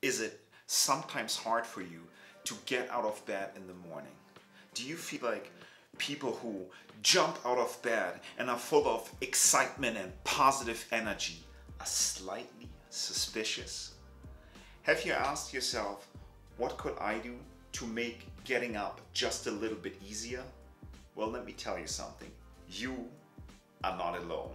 Is it sometimes hard for you to get out of bed in the morning? Do you feel like people who jump out of bed and are full of excitement and positive energy are slightly suspicious? Have you asked yourself, what could I do to make getting up just a little bit easier? Well, let me tell you something. You are not alone.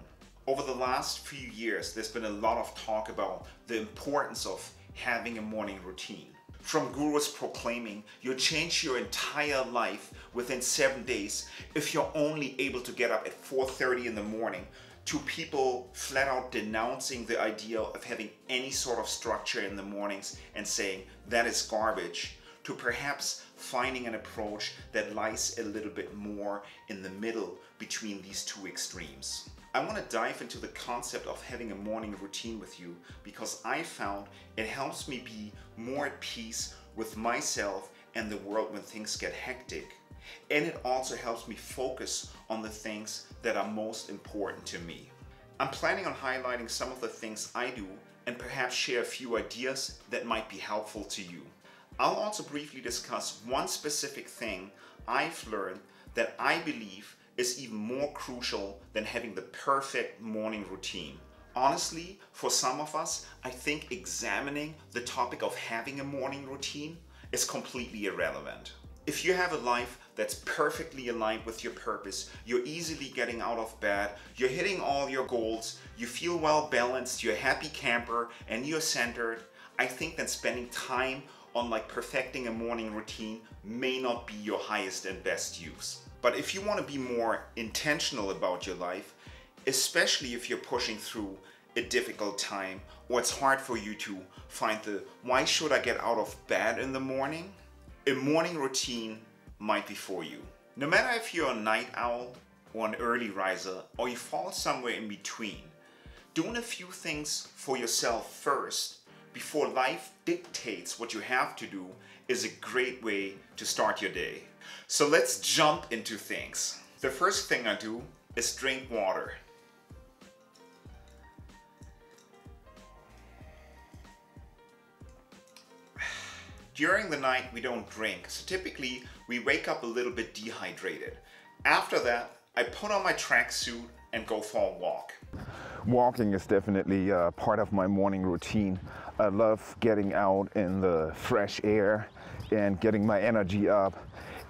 Over the last few years, there's been a lot of talk about the importance of having a morning routine. From gurus proclaiming you'll change your entire life within 7 days if you're only able to get up at 4:30 in the morning, to people flat out denouncing the idea of having any sort of structure in the mornings and saying that is garbage, to perhaps finding an approach that lies a little bit more in the middle between these two extremes. I want to dive into the concept of having a morning routine with you because I found it helps me be more at peace with myself and the world when things get hectic. And it also helps me focus on the things that are most important to me. I'm planning on highlighting some of the things I do and perhaps share a few ideas that might be helpful to you. I'll also briefly discuss one specific thing I've learned that I believe is even more crucial than having the perfect morning routine. Honestly, for some of us, I think examining the topic of having a morning routine is completely irrelevant. If you have a life that's perfectly aligned with your purpose, you're easily getting out of bed, you're hitting all your goals, you feel well balanced, you're a happy camper, and you're centered, I think that spending time on perfecting a morning routine may not be your highest and best use. But if you want to be more intentional about your life, especially if you're pushing through a difficult time or it's hard for you to find the why should I get out of bed in the morning, a morning routine might be for you. No matter if you're a night owl or an early riser or you fall somewhere in between, doing a few things for yourself first before life dictates what you have to do is a great way to start your day. So let's jump into things. The first thing I do is drink water. During the night we don't drink, so typically we wake up a little bit dehydrated. After that, I put on my tracksuit and go for a walk. Walking is definitely part of my morning routine. I love getting out in the fresh air and getting my energy up,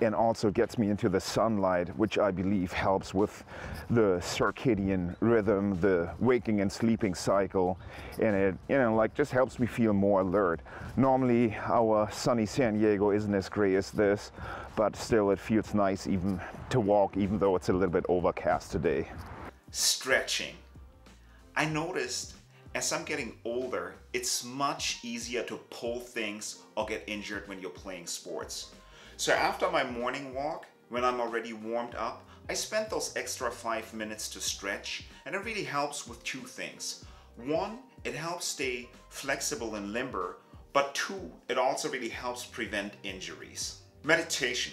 and also gets me into the sunlight, which I believe helps with the circadian rhythm, the waking and sleeping cycle, and it just helps me feel more alert. Normally our sunny San Diego isn't as gray as this, but still it feels nice even to walk, even though it's a little bit overcast today. Stretching. I noticed as I'm getting older, it's much easier to pull things or get injured when you're playing sports. So after my morning walk, when I'm already warmed up, I spend those extra 5 minutes to stretch, and it really helps with two things. One, it helps stay flexible and limber, but two, it also really helps prevent injuries. Meditation.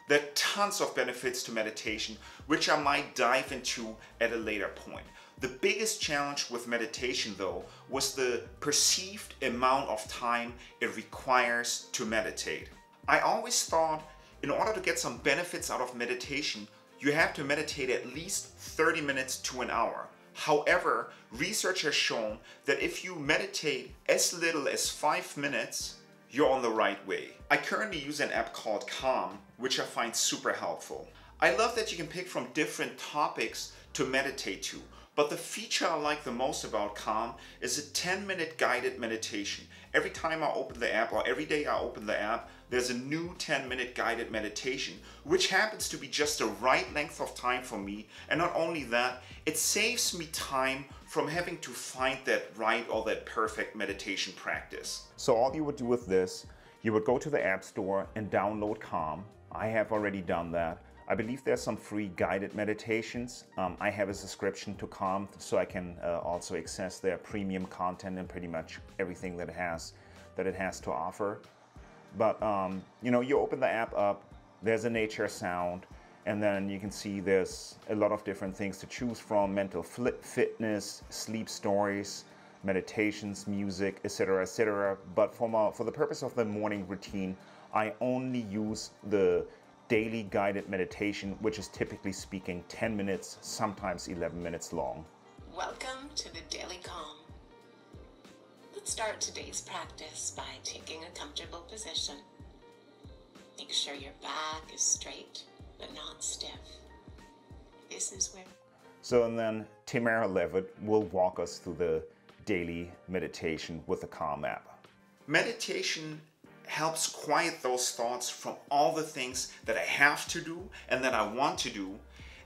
There are tons of benefits to meditation, which I might dive into at a later point. The biggest challenge with meditation, though, was the perceived amount of time it requires to meditate. I always thought in order to get some benefits out of meditation, you have to meditate at least 30 minutes to an hour. However, research has shown that if you meditate as little as 5 minutes, you're on the right way. I currently use an app called Calm, which I find super helpful. I love that you can pick from different topics to meditate to, but the feature I like the most about Calm is a 10-minute guided meditation. Every time I open the app, or every day I open the app, there's a new 10-minute guided meditation, which happens to be just the right length of time for me. And not only that, it saves me time from having to find that right or that perfect meditation practice. So all you would do with this, you would go to the App Store and download Calm. I have already done that. I believe there's some free guided meditations. I have a subscription to Calm, so I can also access their premium content and pretty much everything that it has to offer. But you open the app up, there's a nature sound, and then you can see there's a lot of different things to choose from: mental fitness, sleep stories, meditations, music, etc., etc. But for the purpose of the morning routine, I only use the daily guided meditation, which is typically speaking 10 minutes, sometimes 11 minutes long. Welcome to the Daily Calm. Let's start today's practice by taking a comfortable position. Make sure your back is straight but not stiff. This is where... So, and then Tamara Levitt will walk us through the daily meditation with the Calm app. Meditation helps quiet those thoughts from all the things that I have to do and that I want to do,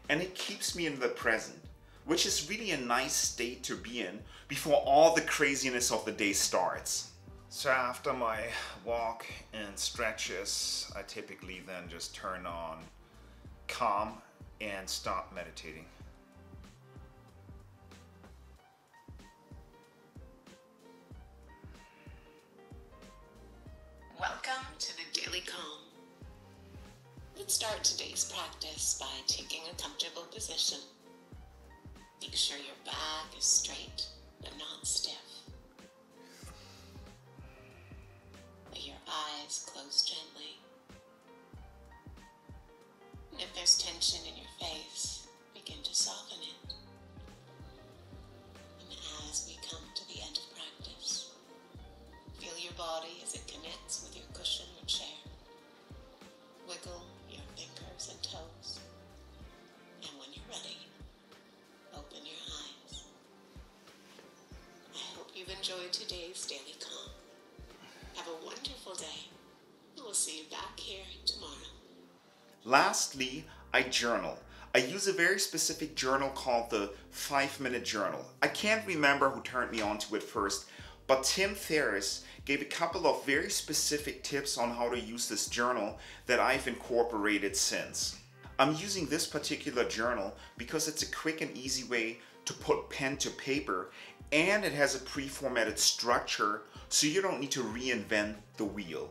and it keeps me in the present, which is really a nice state to be in before all the craziness of the day starts. So after my walk and stretches, I typically then just turn on Calm and start meditating. Welcome to the Daily Calm. Let's start today's practice by taking a comfortable position. Make sure your back is straight but not stiff. Let your eyes close gently. And if there's tension in your face, begin to soften it. And as we come to the end of practice, feel your body as it connects with your cushion or chair. Wiggle your fingers and toes. And when you're ready, open your eyes. I hope you've enjoyed today's Daily Calm. Have a wonderful day. We'll see you back here tomorrow. Lastly, I journal. I use a very specific journal called the 5-Minute Journal. I can't remember who turned me onto it first, but Tim Ferriss gave a couple of very specific tips on how to use this journal that I've incorporated since. I'm using this particular journal because it's a quick and easy way to put pen to paper, and it has a pre-formatted structure so you don't need to reinvent the wheel.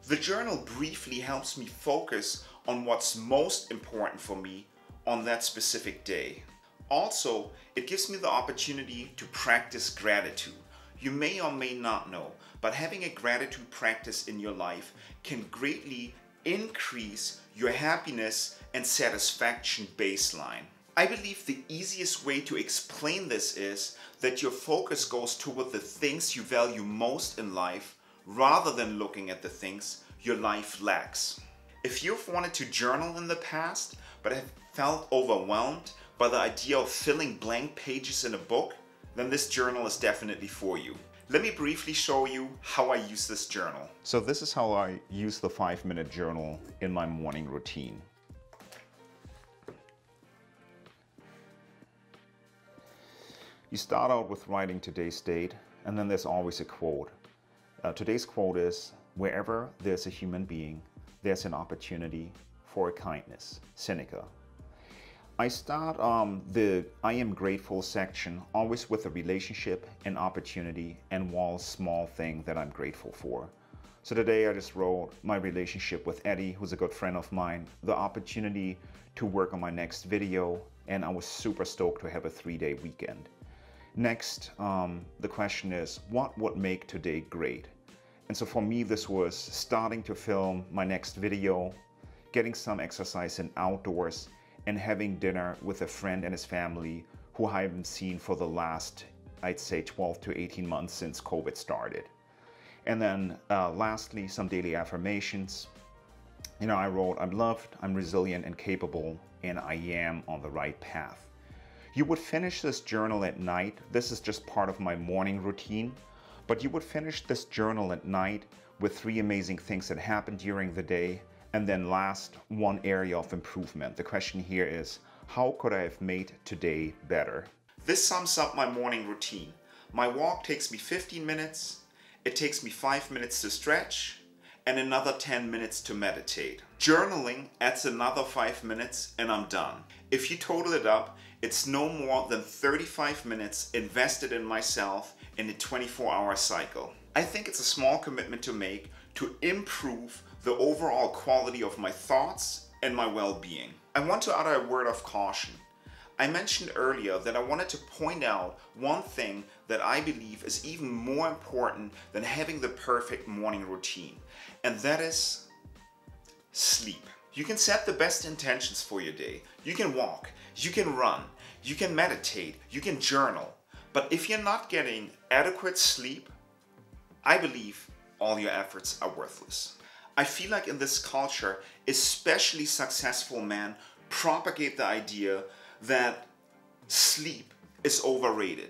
The journal briefly helps me focus on what's most important for me on that specific day. Also, it gives me the opportunity to practice gratitude. You may or may not know, but having a gratitude practice in your life can greatly increase your happiness and satisfaction baseline. I believe the easiest way to explain this is that your focus goes toward the things you value most in life rather than looking at the things your life lacks. If you've wanted to journal in the past but have felt overwhelmed by the idea of filling blank pages in a book, then this journal is definitely for you. Let me briefly show you how I use this journal. So this is how I use the 5-minute journal in my morning routine. You start out with writing today's date, and then there's always a quote. Today's quote is, "Wherever there's a human being, there's an opportunity for a kindness." Seneca. I start the I am grateful section always with a relationship, an opportunity, and one small thing that I'm grateful for. So today I just wrote my relationship with Eddie, who's a good friend of mine, the opportunity to work on my next video, and I was super stoked to have a 3-day weekend. Next, the question is, what would make today great? And so for me, this was starting to film my next video, getting some exercise in outdoors, and having dinner with a friend and his family who I haven't seen for the last, I'd say, 12 to 18 months since COVID started. And then lastly, some daily affirmations. You know, I wrote, "I'm loved, I'm resilient and capable, and I am on the right path." You would finish this journal at night. This is just part of my morning routine, but you would finish this journal at night with 3 amazing things that happened during the day. And then last, 1 area of improvement. The question here is, how could I have made today better? This sums up my morning routine. My walk takes me 15 minutes, it takes me 5 minutes to stretch, and another 10 minutes to meditate. Journaling adds another 5 minutes and I'm done. If you total it up, it's no more than 35 minutes invested in myself in a 24-hour cycle. I think it's a small commitment to make to improve the overall quality of my thoughts and my well-being. I want to utter a word of caution. I mentioned earlier that I wanted to point out one thing that I believe is even more important than having the perfect morning routine, and that is sleep. You can set the best intentions for your day. You can walk, you can run, you can meditate, you can journal. But if you're not getting adequate sleep, I believe all your efforts are worthless. I feel like in this culture, especially successful men propagate the idea that sleep is overrated.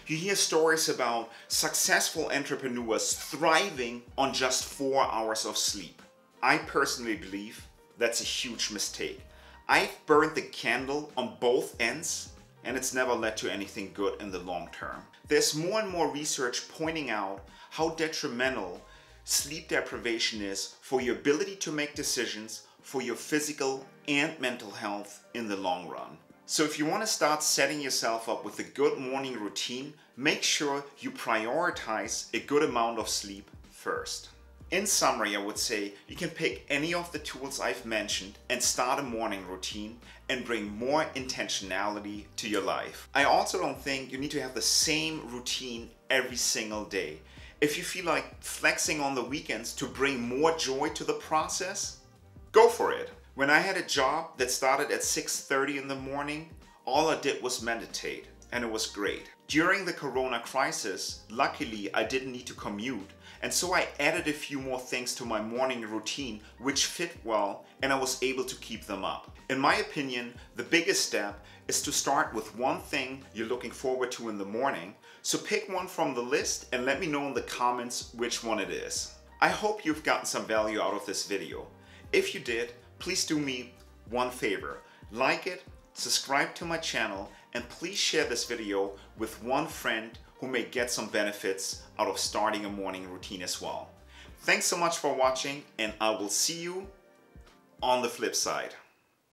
You hear stories about successful entrepreneurs thriving on just 4 hours of sleep. I personally believe that's a huge mistake. I've burned the candle on both ends, and it's never led to anything good in the long term. There's more and more research pointing out how detrimental sleep deprivation is for your ability to make decisions, for your physical and mental health in the long run. So if you want to start setting yourself up with a good morning routine, make sure you prioritize a good amount of sleep first. In summary, I would say you can pick any of the tools I've mentioned and start a morning routine and bring more intentionality to your life. I also don't think you need to have the same routine every single day. If you feel like flexing on the weekends to bring more joy to the process, go for it. When I had a job that started at 6:30 in the morning, all I did was meditate, and it was great. During the Corona crisis, luckily I didn't need to commute, and so I added a few more things to my morning routine which fit well, and I was able to keep them up. In my opinion, the biggest step is to start with one thing you're looking forward to in the morning, so pick one from the list and let me know in the comments which one it is. I hope you've gotten some value out of this video. If you did, please do me one favor, like it, subscribe to my channel, and please share this video with one friend who may get some benefits out of starting a morning routine as well. Thanks so much for watching, and I will see you on the flip side.